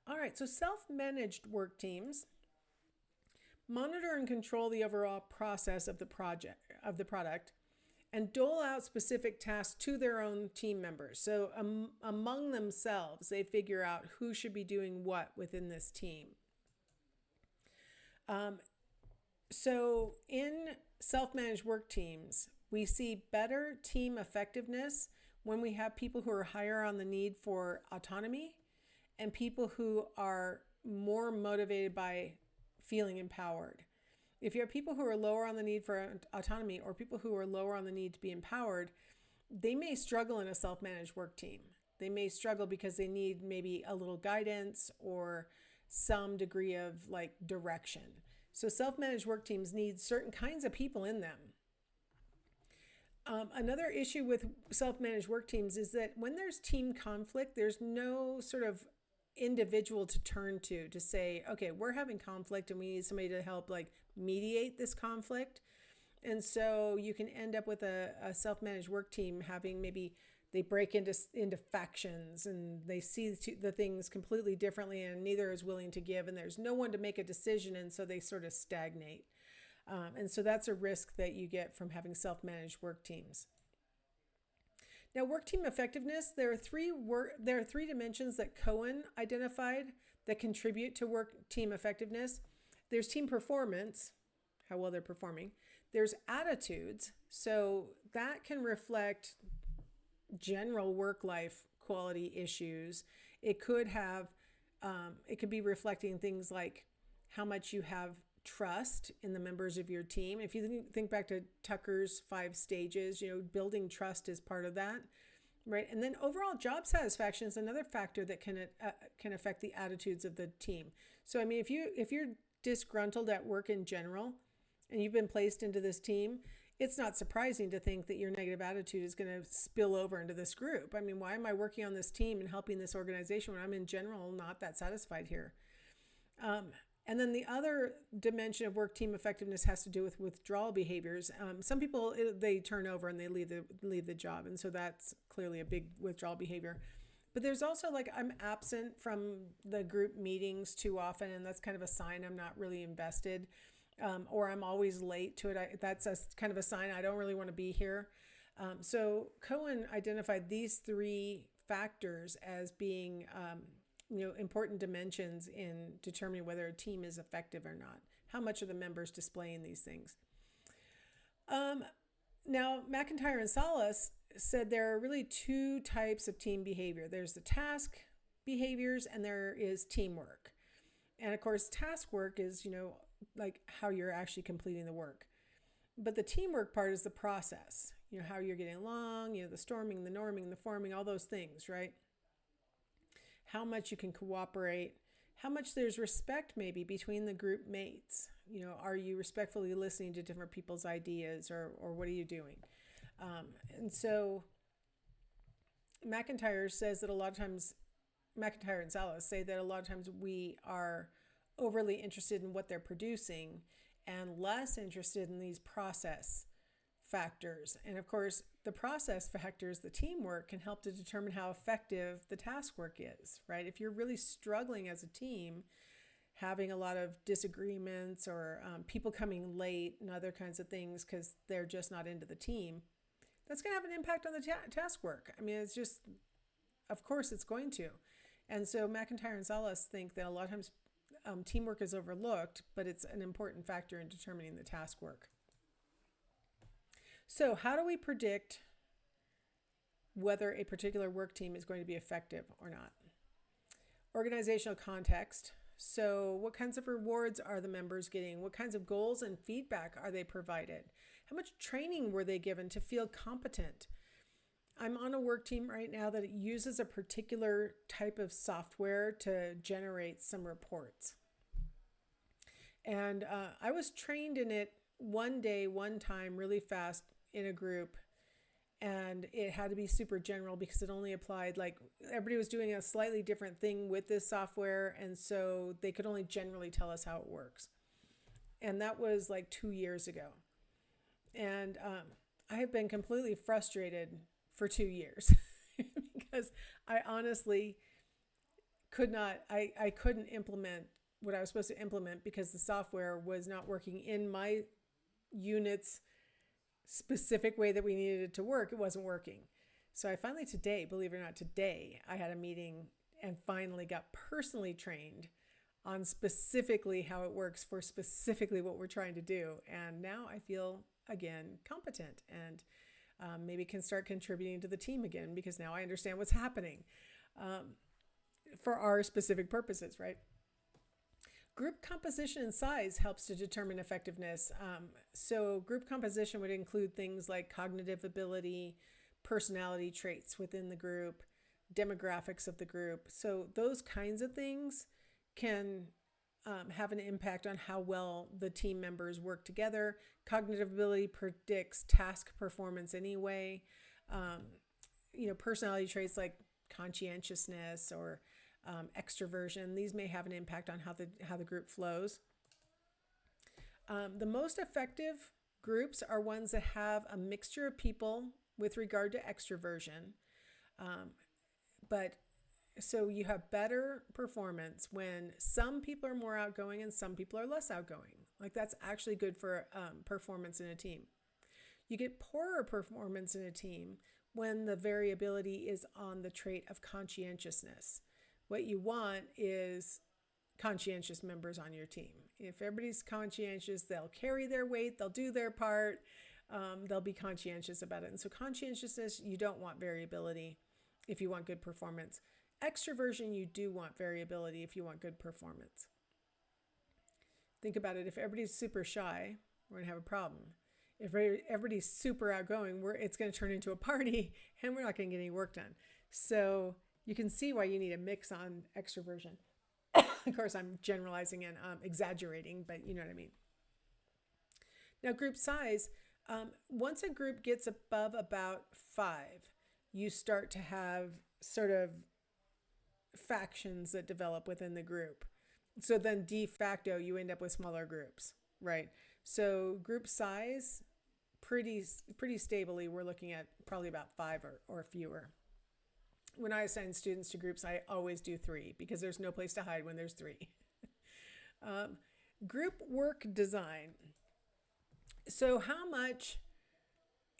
All right, so self-managed work teams monitor and control the overall process of the product and dole out specific tasks to their own team members. So among themselves, they figure out who should be doing what within this team. Um, so in self-managed work teams, we see better team effectiveness when we have people who are higher on the need for autonomy and people who are more motivated by feeling empowered. If you have people who are lower on the need for autonomy or people who are lower on the need to be empowered, they may struggle in a self-managed work team. They may struggle because they need maybe a little guidance or some degree of like direction. So self-managed work teams need certain kinds of people in them. Another issue with self-managed work teams is that when there's team conflict, there's no sort of individual to turn to say, okay, we're having conflict and we need somebody to help like mediate this conflict. And so you can end up with a self-managed work team having maybe they break into factions and they see the things completely differently and neither is willing to give and there's no one to make a decision and so they sort of stagnate. And so that's a risk that you get from having self-managed work teams. Now, work team effectiveness, there are three dimensions that Cohen identified that contribute to work team effectiveness. There's team performance, how well they're performing. There's attitudes, so that can reflect general work-life quality issues. It could be reflecting things like how much you have trust in the members of your team. If you think back to Tucker's 5 stages, building trust is part of that, right? And then overall job satisfaction is another factor that can affect the attitudes of the team. So I mean, if you're disgruntled at work in general, and you've been placed into this team, it's not surprising to think that your negative attitude is going to spill over into this group. I mean, why am I working on this team and helping this organization when I'm in general not that satisfied here? And then the other dimension of work team effectiveness has to do with withdrawal behaviors. Some people, they turn over and they leave the job. And so that's clearly a big withdrawal behavior. But there's also like I'm absent from the group meetings too often. And that's kind of a sign I'm not really invested. Or I'm always late to it. That's kind of a sign I don't really want to be here. So Cohen identified these 3 factors as being important dimensions in determining whether a team is effective or not. How much are the members displaying these things? Now, McIntyre and Salas said there are really 2 types of team behavior. There's the task behaviors and there is teamwork. And of course, task work is, like how you're actually completing the work. But the teamwork part is the process, how you're getting along, the storming, the norming, the forming, all those things, right? How much you can cooperate, how much there's respect maybe between the group mates. Are you respectfully listening to different people's ideas or what are you doing? And so McIntyre says that a lot of times, McIntyre and Salas say that a lot of times we are overly interested in what they're producing and less interested in these process factors. And of course, the process factors, the teamwork, can help to determine how effective the task work is, right? If you're really struggling as a team, having a lot of disagreements or people coming late and other kinds of things because they're just not into the team, that's going to have an impact on the task work. I mean, it's just, of course it's going to. And so McIntyre and Salas think that a lot of times teamwork is overlooked, but it's an important factor in determining the task work. So how do we predict whether a particular work team is going to be effective or not? Organizational context. So what kinds of rewards are the members getting? What kinds of goals and feedback are they provided? How much training were they given to feel competent? I'm on a work team right now that uses a particular type of software to generate some reports. And I was trained in it one day, one time, really fast in a group. And it had to be super general because it only applied, like everybody was doing a slightly different thing with this software. And so they could only generally tell us how it works. And that was like 2 years ago. And I have been completely frustrated for 2 years because I honestly I couldn't implement what I was supposed to implement because the software was not working in my unit's specific way that we needed it to work. It wasn't working. So I finally today, believe it or not, today I had a meeting and finally got personally trained on specifically how it works for specifically what we're trying to do. And now I feel, again, competent and maybe can start contributing to the team again because now I understand what's happening for our specific purposes, right? Group composition and size helps to determine effectiveness. So group composition would include things like cognitive ability, personality traits within the group, demographics of the group. So those kinds of things can have an impact on how well the team members work together. Cognitive ability predicts task performance anyway. Personality traits like conscientiousness or extroversion, these may have an impact on how the group flows. The most effective groups are ones that have a mixture of people with regard to extroversion. So you have better performance when some people are more outgoing and some people are less outgoing. Like that's actually good for performance in a team. You get poorer performance in a team when the variability is on the trait of conscientiousness. What you want is conscientious members on your team. If everybody's conscientious, they'll carry their weight, they'll do their part, they'll be conscientious about it. And so conscientiousness, you don't want variability if you want good performance. Extroversion, you do want variability if you want good performance. Think about it. If everybody's super shy, we're going to have a problem. If everybody's super outgoing, it's going to turn into a party and we're not going to get any work done. So you can see why you need a mix on extroversion. Of course, I'm generalizing and exaggerating, but you know what I mean. Now, group size. Once a group gets above about 5, you start to have sort of factions that develop within the group. So then de facto, you end up with smaller groups, right? So group size, pretty stably, we're looking at probably about 5 or fewer. When I assign students to groups, I always do 3 because there's no place to hide when there's 3. Group work design. So how much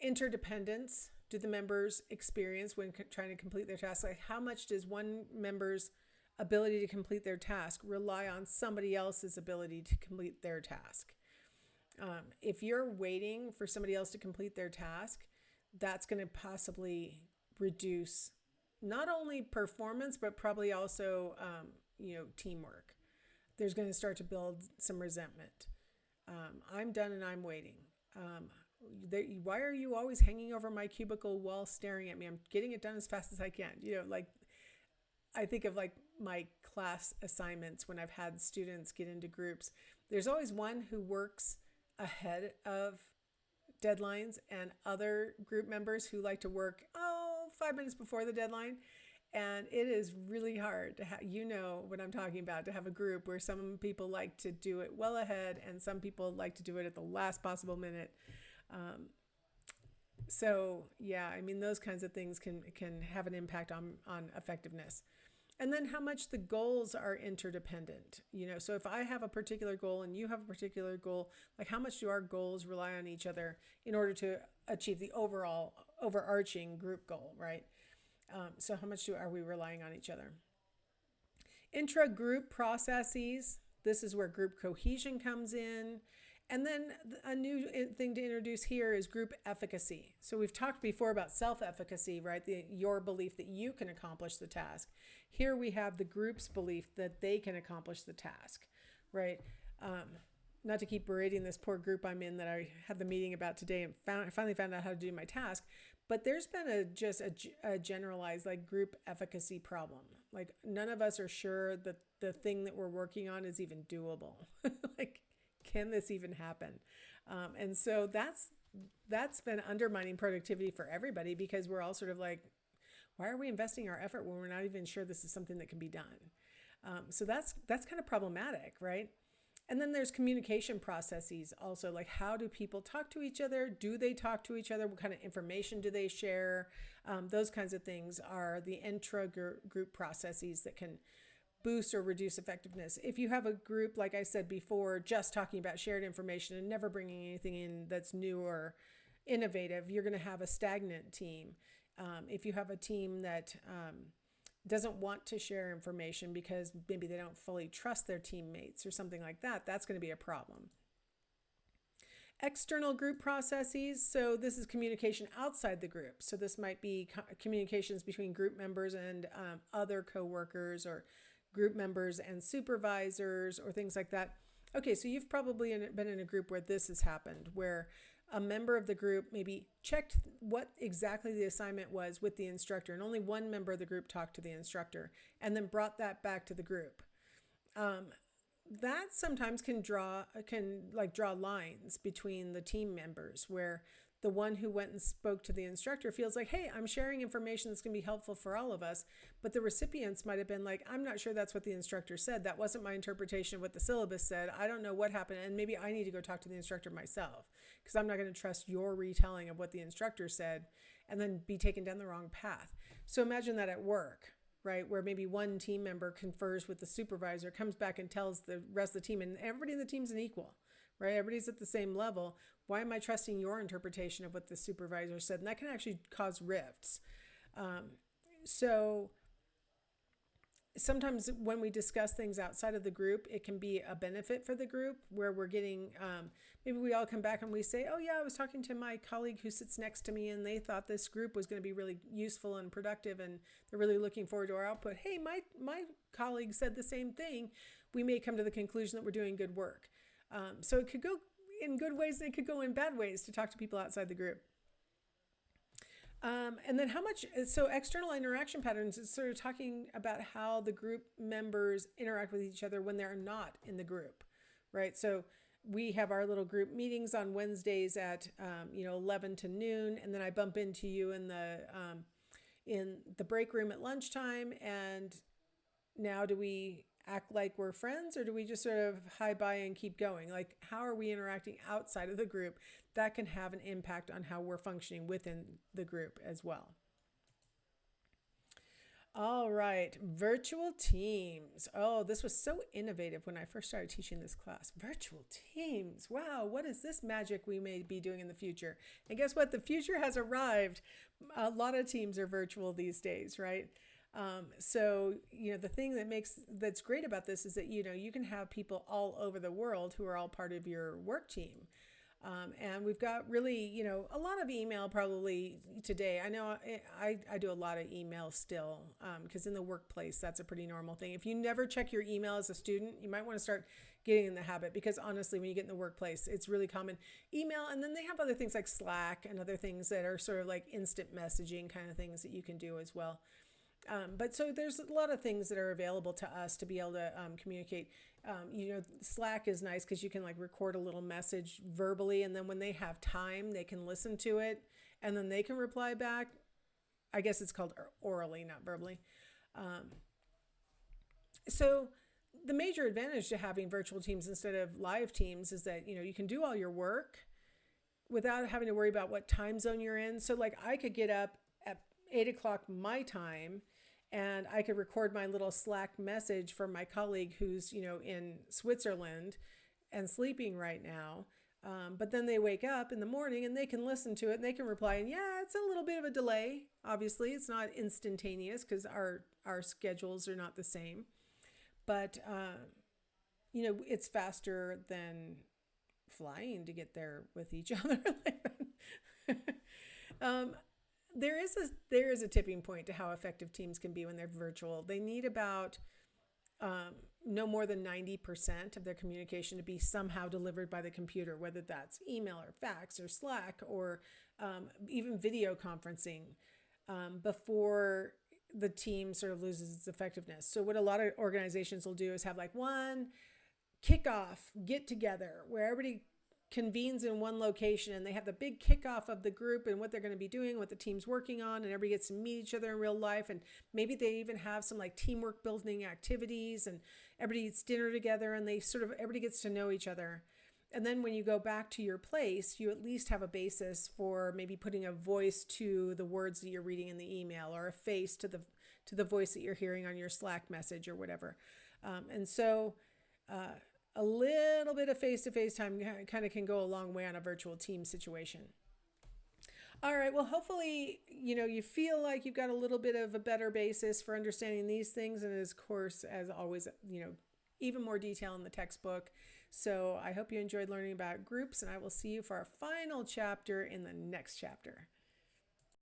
interdependence do the members experience when trying to complete their task? Like how much does one member's ability to complete their task rely on somebody else's ability to complete their task? If you're waiting for somebody else to complete their task, that's going to possibly reduce not only performance, but probably also, teamwork. There's going to start to build some resentment. I'm done and I'm waiting. Why are you always hanging over my cubicle wall staring at me? I'm getting it done as fast as I can. I think of like my class assignments when I've had students get into groups. There's always one who works ahead of deadlines and other group members who like to work 5 minutes before the deadline. And it is really hard to have, what I'm talking about, to have a group where some people like to do it well ahead and some people like to do it at the last possible minute. Those kinds of things can have an impact on effectiveness. And then how much the goals are interdependent. So if I have a particular goal and you have a particular goal, like how much do our goals rely on each other in order to achieve the overall overarching group goal, right? So how much are we relying on each other? Intra-group processes. This is where group cohesion comes in. And then a new thing to introduce here is group efficacy. So we've talked before about self-efficacy, right? Your belief that you can accomplish the task. Here we have the group's belief that they can accomplish the task, right? Not to keep berating this poor group I'm in that I had the meeting about today and finally found out how to do my task. But there's been a generalized like group efficacy problem. Like none of us are sure that the thing that we're working on is even doable. Like, can this even happen? And so that's been undermining productivity for everybody because we're all sort of like, why are we investing our effort when we're not even sure this is something that can be done? So that's kind of problematic, right? And then there's communication processes also, like how do people talk to each other? Do they talk to each other? What kind of information do they share? Those kinds of things are the intra-group processes that can boost or reduce effectiveness. If you have a group, like I said before, just talking about shared information and never bringing anything in that's new or innovative, you're going to have a stagnant team. If you have a team that doesn't want to share information because maybe they don't fully trust their teammates or something like that, that's going to be a problem. External group processes. So this is communication outside the group. So this might be communications between group members and other coworkers, or group members and supervisors, or things like that. Okay, so you've probably been in a group where this has happened, where a member of the group maybe checked what exactly the assignment was with the instructor, and only one member of the group talked to the instructor, and then brought that back to the group. That sometimes can draw lines between the team members, where the one who went and spoke to the instructor feels like, hey, I'm sharing information that's going to be helpful for all of us. But the recipients might have been like, I'm not sure that's what the instructor said. That wasn't my interpretation of what the syllabus said. I don't know what happened. And maybe I need to go talk to the instructor myself, because I'm not going to trust your retelling of what the instructor said and then be taken down the wrong path. So imagine that at work, right? Where maybe one team member confers with the supervisor, comes back and tells the rest of the team, and everybody in the team's an equal, right? Everybody's at the same level. Why am I trusting your interpretation of what the supervisor said? And that can actually cause rifts. So sometimes when we discuss things outside of the group, it can be a benefit for the group, where we're getting, maybe we all come back and we say, oh yeah, I was talking to my colleague who sits next to me, and they thought this group was going to be really useful and productive, and they're really looking forward to our output. Hey, my colleague said the same thing. We may come to the conclusion that we're doing good work. So it could go in good ways, and it could go in bad ways to talk to people outside the group. And then so external interaction patterns is sort of talking about how the group members interact with each other when they're not in the group, right? So we have our little group meetings on Wednesdays at 11 to noon, and then I bump into you in the break room at lunchtime. And now, do we act like we're friends, or do we just sort of hi bye and keep going? Like, how are we interacting outside of the group? That can have an impact on how we're functioning within the group as well. All right, virtual teams. Oh, this was so innovative when I first started teaching this class. Virtual teams. Wow, what is this magic we may be doing in the future? And guess what? The future has arrived. A lot of teams are virtual these days, right? So, the thing that's great about this is that, you can have people all over the world who are all part of your work team. And we've got really, a lot of email probably today. I know I do a lot of email still, because in the workplace, that's a pretty normal thing. If you never check your email as a student, you might want to start getting in the habit, because honestly, when you get in the workplace, it's really common. Email, and then they have other things like Slack and other things that are sort of like instant messaging kind of things that you can do as well. But so there's a lot of things that are available to us to be able to communicate. Slack is nice because you can record a little message verbally, and then when they have time, they can listen to it, and then they can reply back. I guess it's called orally, not verbally. So the major advantage to having virtual teams instead of live teams is that, you can do all your work without having to worry about what time zone you're in. So I could get up at 8 o'clock my time, and I could record my little Slack message for my colleague who's, in Switzerland and sleeping right now. But then they wake up in the morning and they can listen to it and they can reply. And yeah, it's a little bit of a delay. Obviously, it's not instantaneous because our schedules are not the same. But, it's faster than flying to get there with each other. There is a tipping point to how effective teams can be when they're virtual. They need about no more than 90% of their communication to be somehow delivered by the computer, whether that's email or fax or Slack or even video conferencing, before the team sort of loses its effectiveness. So what a lot of organizations will do is have one kickoff get together where everybody convenes in one location, and they have the big kickoff of the group and what they're going to be doing, what the team's working on, and everybody gets to meet each other in real life. And maybe they even have some teamwork building activities, and everybody eats dinner together, and everybody gets to know each other. And then when you go back to your place, you at least have a basis for maybe putting a voice to the words that you're reading in the email, or a face to to the voice that you're hearing on your Slack message or whatever. And so a little bit of face-to-face time kind of can go a long way on a virtual team situation. All right. Well, hopefully, you feel like you've got a little bit of a better basis for understanding these things. And of course, as always, even more detail in the textbook. So I hope you enjoyed learning about groups, and I will see you for our final chapter in the next chapter.